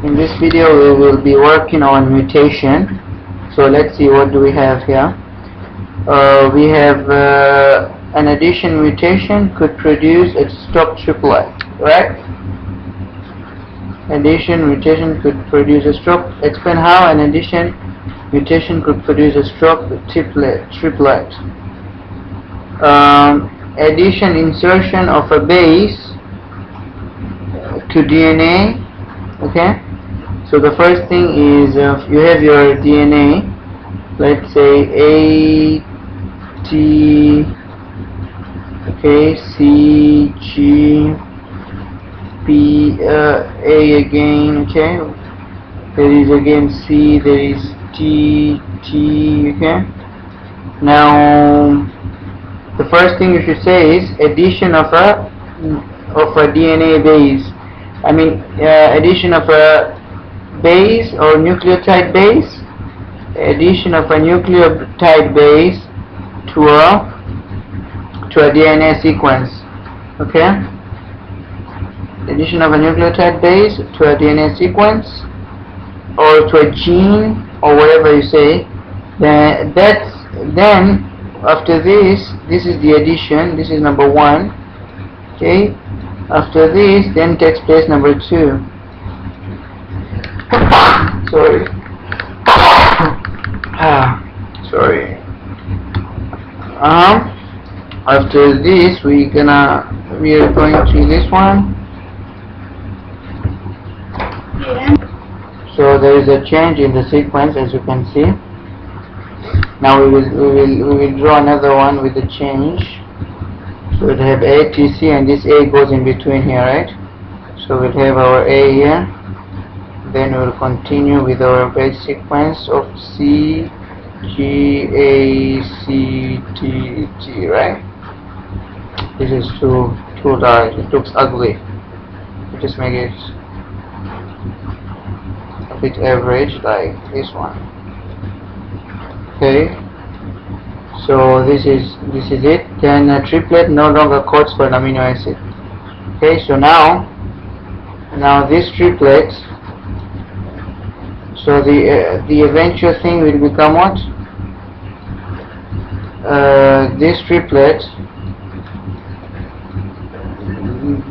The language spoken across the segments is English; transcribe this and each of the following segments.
In this video we will be working on mutation. So let's see, what do we have here. We have an addition mutation could produce a stop triplet, right? Addition mutation could produce a stroke. Explain how an addition mutation could produce a stroke triplet. Addition insertion of a base to DNA. Okay, so the first thing is you have your DNA, let's say A T, okay, C G P, A again, okay, there is again C, there is T, T, okay. Now the first thing you should say is addition of a DNA base. I mean addition of a base or nucleotide base, addition of a nucleotide base to a DNA sequence, okay. Addition of a nucleotide base to a DNA sequence or to a gene or whatever you say. Then after this is the addition. This is number 1. Okay. After this, then takes place number 2. Sorry. Sorry. After this, we are going to this one. So there is a change in the sequence, as you can see. Now we will draw another one with a change. So we'll have A, T, C, and this A goes in between here, right? So we'll have our A here. Then we'll continue with our base sequence of C, G, A, C, T, G, right? This is too large. It looks ugly. We just make it a bit average, like this one. Okay. So this is it. Then a triplet no longer codes for an amino acid. Okay, so now this triplet, so the eventual thing will become what? This triplet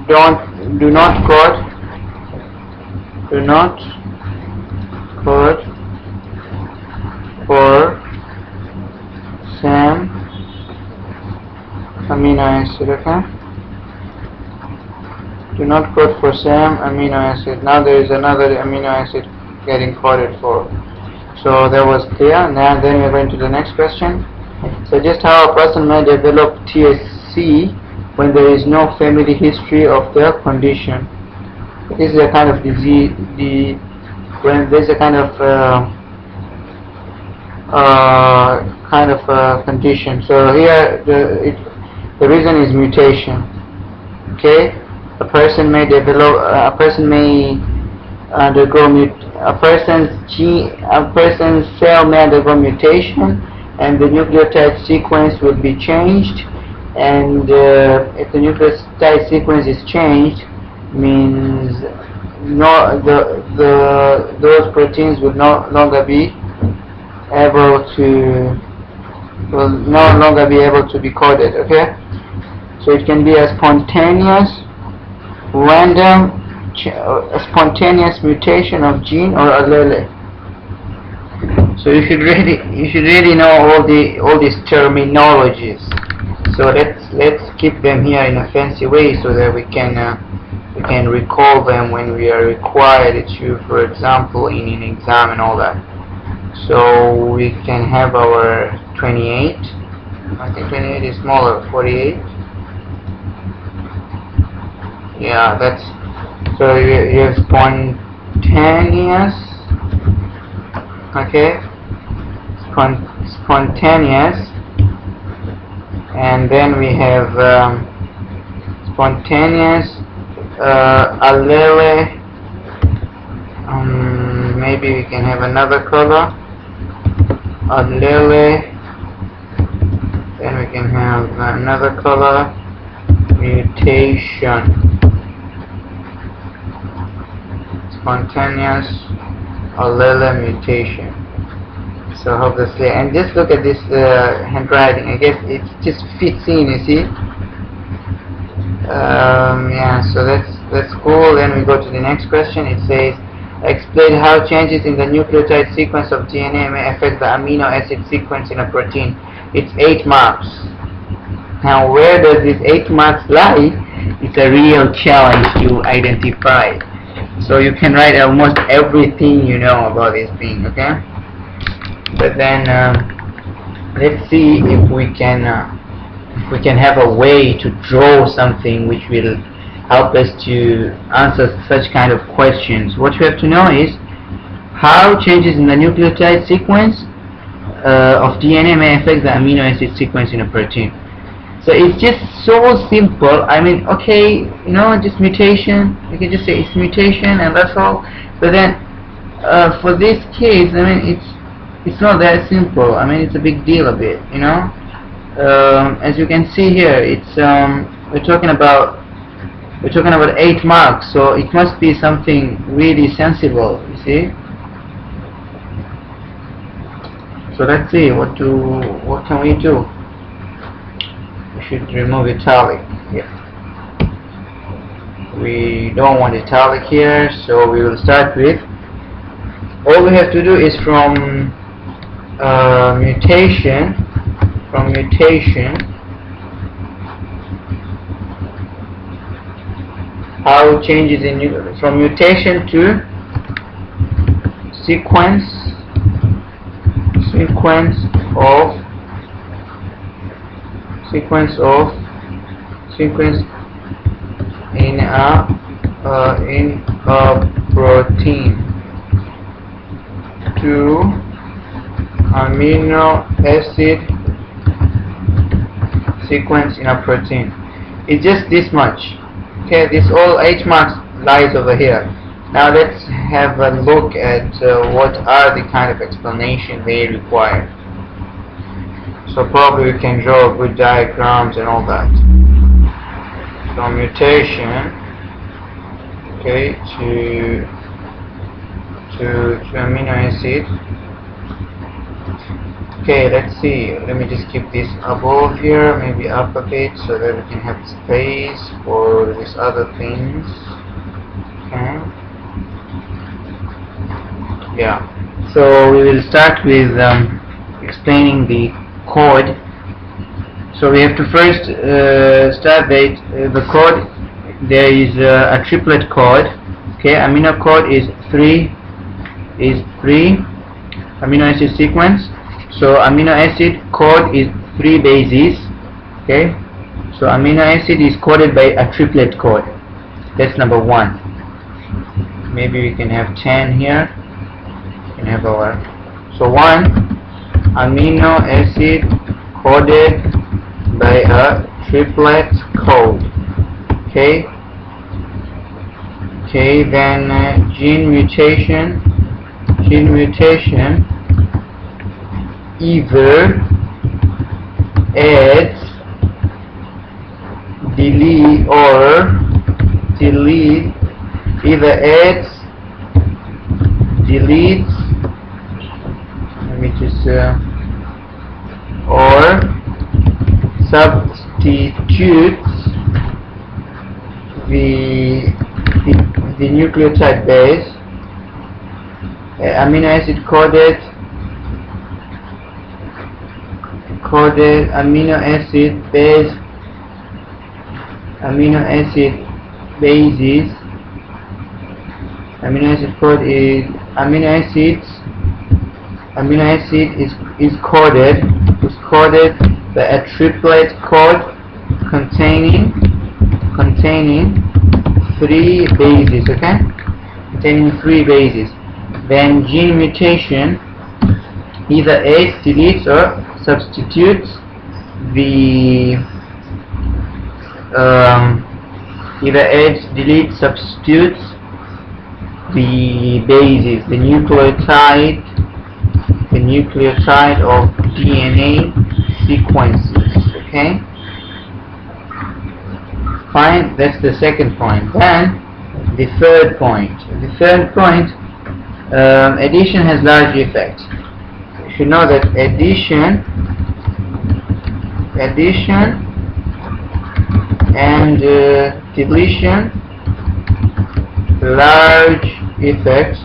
do not code for same amino acid, okay? Do not code for same amino acid. Now there is another amino acid getting coded for. So that was clear. Now then we're going to the next question. Suggest how a person may develop TSC when there is no family history of their condition. This is a kind of disease, when there's a kind of condition. So here the reason is mutation. Okay, a person may undergo a person's cell may undergo mutation, and the nucleotide sequence will be changed. And if the nucleotide sequence is changed, means those proteins will no longer be able to be coded, okay? So it can be a spontaneous spontaneous mutation of gene or allele. So you should really know all these terminologies. So let's keep them here in a fancy way so that we can recall them when we are required to, for example, in an exam and all that. So we can have our 28. I think 28 is smaller. 48. Yeah, that's so you have spontaneous. Okay, spontaneous, and then we have spontaneous allele. Maybe we can have another color. Allele. Then we can have another color. Mutation. spontaneous allele mutation. So obviously, and just look at this handwriting. I guess it just fits in, you see. Yeah, so that's cool. Then we go to the next question. It says, explain how changes in the nucleotide sequence of DNA may affect the amino acid sequence in a protein. It's 8 marks. Now, where does this 8 marks lie? It's a real challenge to identify. So you can write almost everything you know about this thing, okay? But then let's see if we can have a way to draw something which will help us to answer such kind of questions. What you have to know is how changes in the nucleotide sequence of DNA may affect the amino acid sequence in a protein. So it's just so simple. I mean, okay, you know, just mutation. You can just say it's mutation and that's all. But then for this case, I mean, it's not that simple. I mean, it's a big deal a bit, you know. As you can see here, it's we're talking about 8 marks, so it must be something really sensible, you see. So let's see, what can we do? We should remove italic here. We don't want italic here, so we will start with, all we have to do is from mutation, how changes in from mutation to sequence in a protein to amino acid sequence in a protein. It's just this much. Okay, this all 8 marks lies over here. Now let's have a look at what are the kind of explanation they require. So probably we can draw good diagrams and all that. So mutation, okay, to amino acid. Okay, let's see. Let me just keep this above here, maybe up a bit, so that we can have space for these other things. Okay. Yeah. So we will start with explaining the code. So we have to first start the code. There is a triplet code. Okay, amino code is 3 amino acid sequence. So amino acid code is 3 bases. Okay, so amino acid is coded by a triplet code. That's number 1. Maybe we can have 10 here. We can have our, so 1 amino acid coded by a triplet code. Okay. Okay, then gene mutation either adds, delete, either adds, deletes, let me just or substitutes the nucleotide base, amino acid coded amino acid bases, amino acid code is amino acid is coded by a triplet code containing 3 bases, okay? Containing 3 bases. Then gene mutation either adds, deletes, or substitutes the substitutes the bases, the nucleotide of DNA sequences. Okay, fine. That's the second point. Then The third point. Addition has large effects. You should know that addition and deletion, large effects.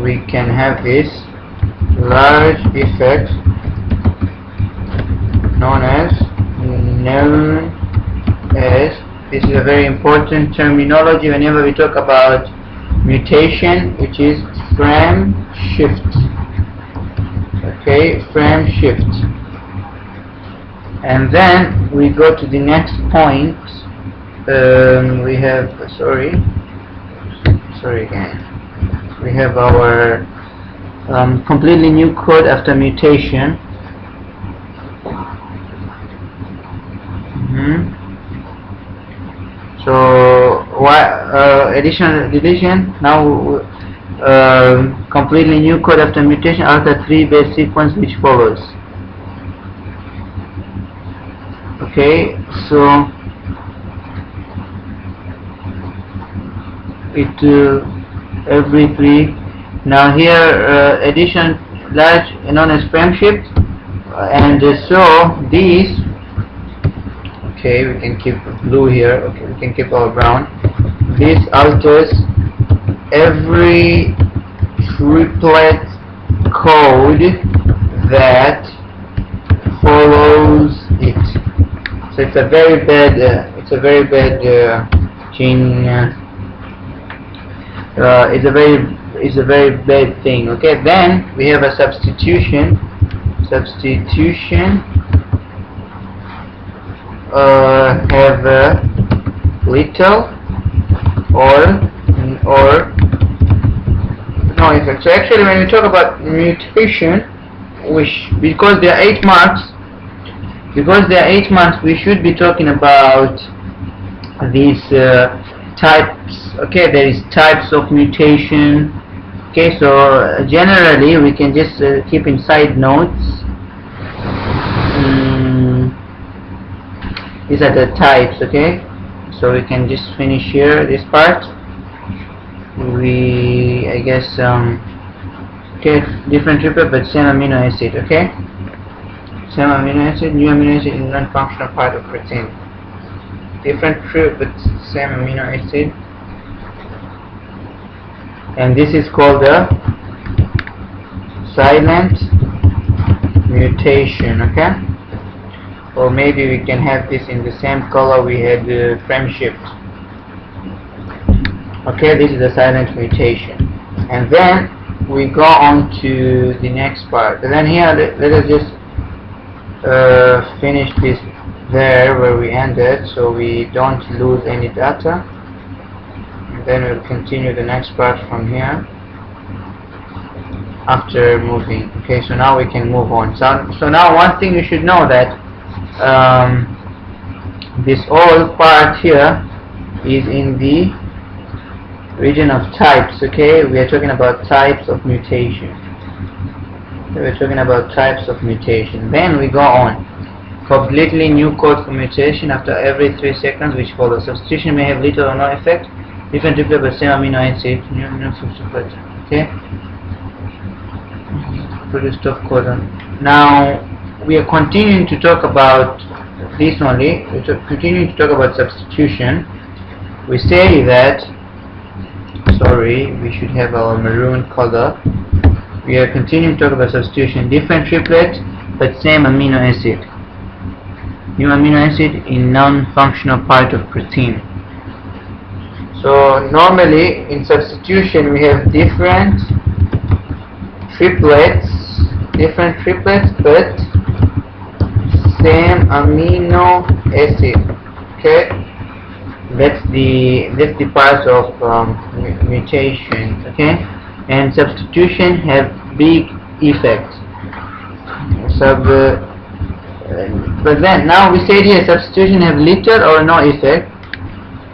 We can have this large effects known as this is a very important terminology whenever we talk about mutation, which is frame shift. Okay, frame shift. And then we go to the next point. We have sorry again. We have our completely new code after mutation. So addition, deletion. Now completely new code after mutation after 3 base sequence which follows. Okay, so it every 3. Now here addition large known as frame shift, and so these. Okay, we can keep blue here. Okay, we can keep our brown. This alters every triplet code that follows it. So it's a very bad. It's a very bad gene. It's a very bad thing. Okay, then we have a substitution. Have little or no effect. So actually, when we talk about mutation, because there are 8 marks, we should be talking about these types. Okay, there is types of mutation. Okay, so generally we can just keep in side notes. These are the types. Okay, so we can just finish here this part. I guess okay, different triplet but same amino acid. Okay, same amino acid, new amino acid in non-functional part of protein. Different triplet but same amino acid, and this is called the silent mutation. Okay, or maybe we can have this in the same color we had frame shift. Okay, this is the silent mutation, and then we go on to the next part. And then here let us just finish this there where we ended, so we don't lose any data, and then we'll continue the next part from here after moving. Okay, so now we can move on. So now one thing you should know that this whole part here is in the region of types. Okay, we are talking about types of mutation. Then we go on. Completely new code for mutation after every 3 seconds which follows. Substitution may have little or no effect. Different triplet but same amino acid. New amino substitute. Okay. Put a stop code on. Now we are continuing to talk about this only. We're continuing to talk about substitution. We say that, sorry, we should have our maroon color. We are continuing to talk about substitution. Different triplet but same amino acid. New amino acid in non-functional part of protein. So normally in substitution we have different triplets but same amino acid. Okay, that's the part of mutation. Okay, and substitution have big effect. But then now we say here substitution have little or no effect.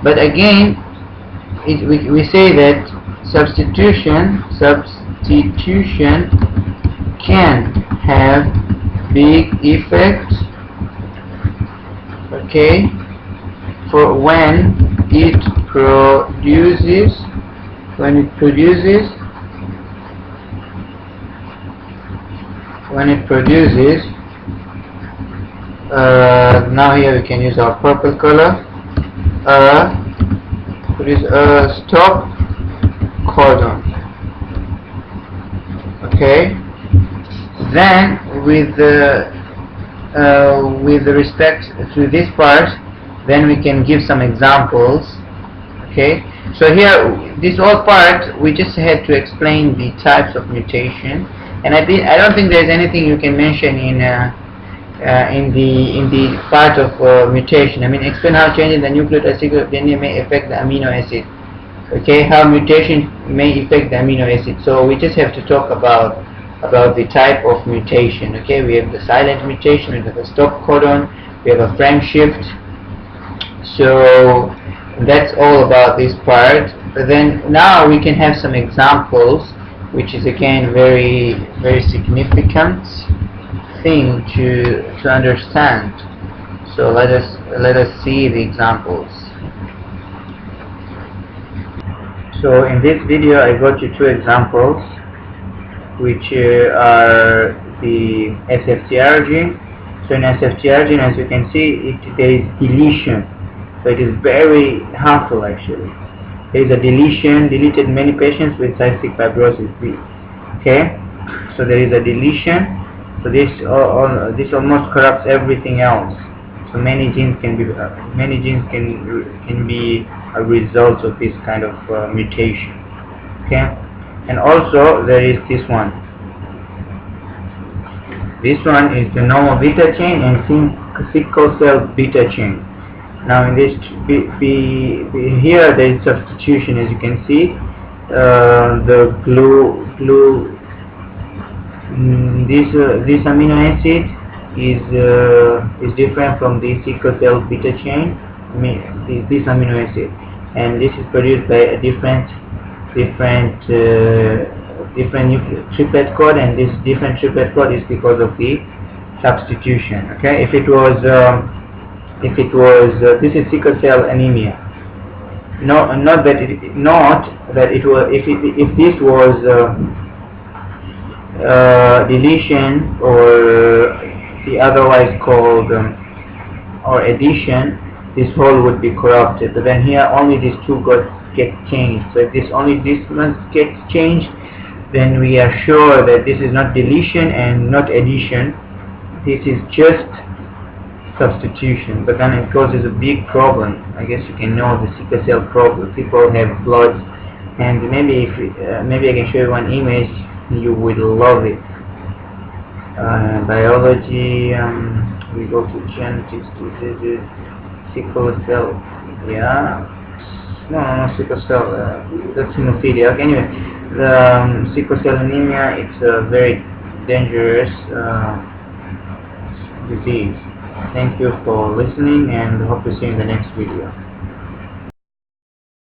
But again, we say that substitution can have big effect. Okay, for when it produces now here we can use our purple color, produce a stop codon. Okay, then with respect to this part, then we can give some examples. Okay, so here this whole part we just had to explain the types of mutation, and I don't think there's anything you can mention in the part of mutation. I mean, explain how changing the nucleotide sequence of DNA may affect the amino acid. Okay, how mutation may affect the amino acid. So we just have to talk about the type of mutation. Okay, we have the silent mutation, we have a stop codon, we have a frame shift. So that's all about this part. But then now we can have some examples, which is again very significant thing to understand. So let us see the examples. So in this video I got you two examples, which are the SFTR gene. So in SFTR gene, as you can see, there is deletion. So it is very harmful actually. There is a deleted many patients with cystic fibrosis B. Okay, so there is a deletion. So this almost corrupts everything else. So many genes can be a result of this kind of mutation. Okay, and also there is this one. This one is the normal beta chain and sickle cell beta chain. Now in this here there is substitution, as you can see. The this amino acid is different from the sickle cell beta chain. This amino acid, and this is produced by a different triplet code, and this different triplet code is because of the substitution. Okay, if it was this is sickle cell anemia. Not that it was, if this was deletion, or the otherwise called or addition, this whole would be corrupted. But then here only these two get changed. So if this one gets changed, then we are sure that this is not deletion and not addition. This is just substitution. But then it causes a big problem. I guess you can know the sickle cell problem. People have blood, and maybe maybe I can show you one image. You would love it. Biology. We go to genetics, diseases, sickle cell. Yeah. No, sickle cell. That's hemophilia. Okay, anyway, the sickle cell anemia. It's a very dangerous disease. Thank you for listening, and hope to see you in the next video.